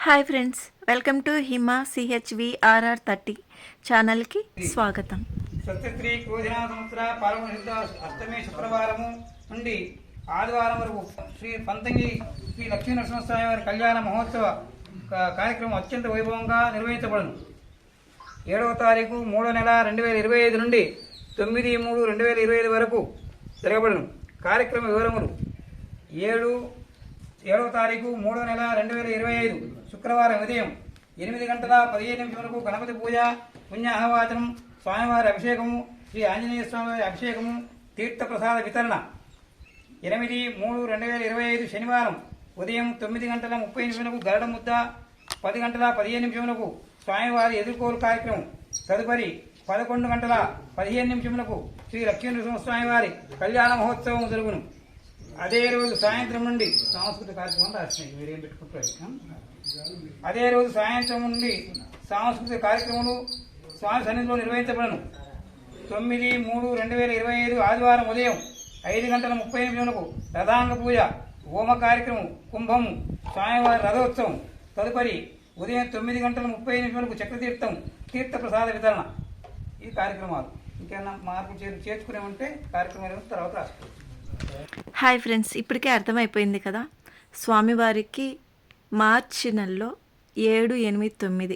Hi friends, welcome to Hima CHVRR30 ఛానల్కి స్వాగతం. సత్యశ్రీ క్రోధినా సంవత్సర పాల్గొన సిద్ధ అష్టమి శుక్రవారము నుండి ఆదివారం వరకు శ్రీ పంతంగి శ్రీ లక్ష్మీ నరసింహస్వామి వారి కళ్యాణ మహోత్సవ కార్యక్రమం అత్యంత వైభవంగా నిర్వహించబడును. 7వ తారీఖు 3వ నెల 2025 నుండి 9/3/2025 వరకు జరగబడును. కార్యక్రమ వివరములు: 7వ తారీఖు 3వ నెల 2025 శుక్రవారం ఉదయం 8:15 గణపతి పూజ, పుణ్య ఆహ్వాచనం, స్వామివారి అభిషేకము, శ్రీ ఆంజనేయ స్వామివారి అభిషేకము, తీర్థప్రసాద వితరణ. 8/3/2025 శనివారం ఉదయం 9:30 గరుడ ముద్ద, 10:15 స్వామివారి ఎదుర్కోలు కార్యక్రమం. తదుపరి 11:15 శ్రీ లక్ష్మీ నరసింహస్వామివారి కళ్యాణ మహోత్సవం జరుగును. అదే రోజు సాయంత్రం నుండి సాంస్కృతిక కార్యక్రమం రాసినాయి, మీరేం పెట్టుకుంటారు. అదే రోజు సాయంత్రం నుండి సాంస్కృతిక కార్యక్రమాలు స్వామి సన్నిధిలో నిర్వహించబడను. 9/3/2025 ఆదివారం ఉదయం 5:30 రథాంగ పూజ, హోమ కార్యక్రమం, కుంభము, స్వామివారి రథోత్సవం. తదుపరి ఉదయం 9:30 చక్రతీర్థం, తీర్థప్రసాద వితరణ. ఈ కార్యక్రమాలు ఇంకేమన్నా మార్పు చేర్చుకునే ఉంటే కార్యక్రమాలు తర్వాత రాసుకోవచ్చు. హాయ్ ఫ్రెండ్స్, ఇప్పటికే అర్థమైపోయింది కదా, స్వామివారికి మార్చి నెలలో 7, 8, 9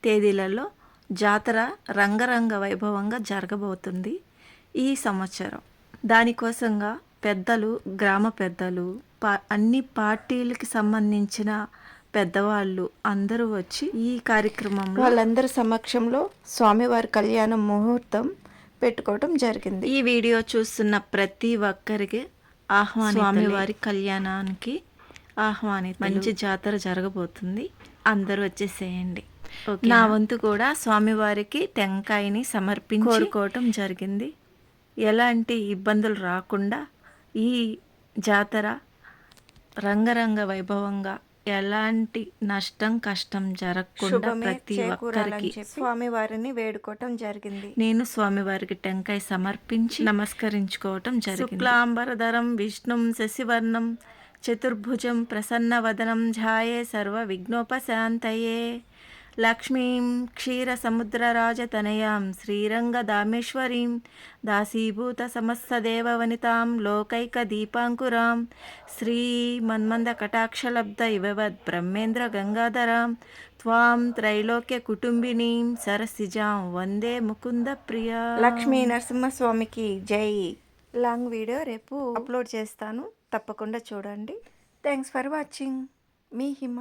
తేదీలలో జాతర రంగరంగ వైభవంగా జరగబోతుంది ఈ సంవత్సరం. దానికోసంగా పెద్దలు, గ్రామ పెద్దలు, అన్ని పార్టీలకి సంబంధించిన పెద్దవాళ్ళు అందరూ వచ్చి ఈ కార్యక్రమంలో వాళ్ళందరి సమక్షంలో స్వామివారి కళ్యాణ ముహూర్తం పెట్టుకోవడం జరిగింది. ఈ వీడియో చూస్తున్న ప్రతి ఒక్కరికి ఆహ్వాని, స్వామివారి కళ్యాణానికి ఆహ్వానిత. మంచి జాతర జరగబోతుంది, అందరూ వచ్చేసేయండి. నా వంతు కూడా స్వామివారికి టెంకాయని సమర్పించి కోరుకోవటం జరిగింది. ఎలాంటి ఇబ్బందులు రాకుండా ఈ జాతర రంగరంగ వైభవంగా, ఎలాంటి నష్టం కష్టం జరగకుండా ప్రతి ఒక్కరికి స్వామివారిని వేడుకోవటం జరిగింది. నేను స్వామివారికి టెంకాయ సమర్పించి నమస్కరించుకోవటం జరిగింది. శుక్లాంబరధరం విష్ణుం శశివర్ణం చతుర్భుజం ప్రసన్నవదనం ఝాయే సర్వ విఘ్నోపశాంతయే లక్ష్మీం క్షీరసముద్రరాజతనయాం శ్రీరంగదామేశ్వరీం దాసీభూత సమస్తదేవవనితాం లోకైకదీపాంకురాం శ్రీమన్మందకటాక్షలబ్ధ ఇవవద్ బ్రహ్మేంద్ర గంగాధరాం త్వాం త్రైలోక్య కుటుంబినీం సరసిజాం వందే ముకుంద ప్రియా. లక్ష్మీ నరసింహస్వామికి జై. లాంగ్ వీడియో రేపు అప్లోడ్ చేస్తాను, తప్పకుండా చూడండి. Thanks for watching. Me Hima.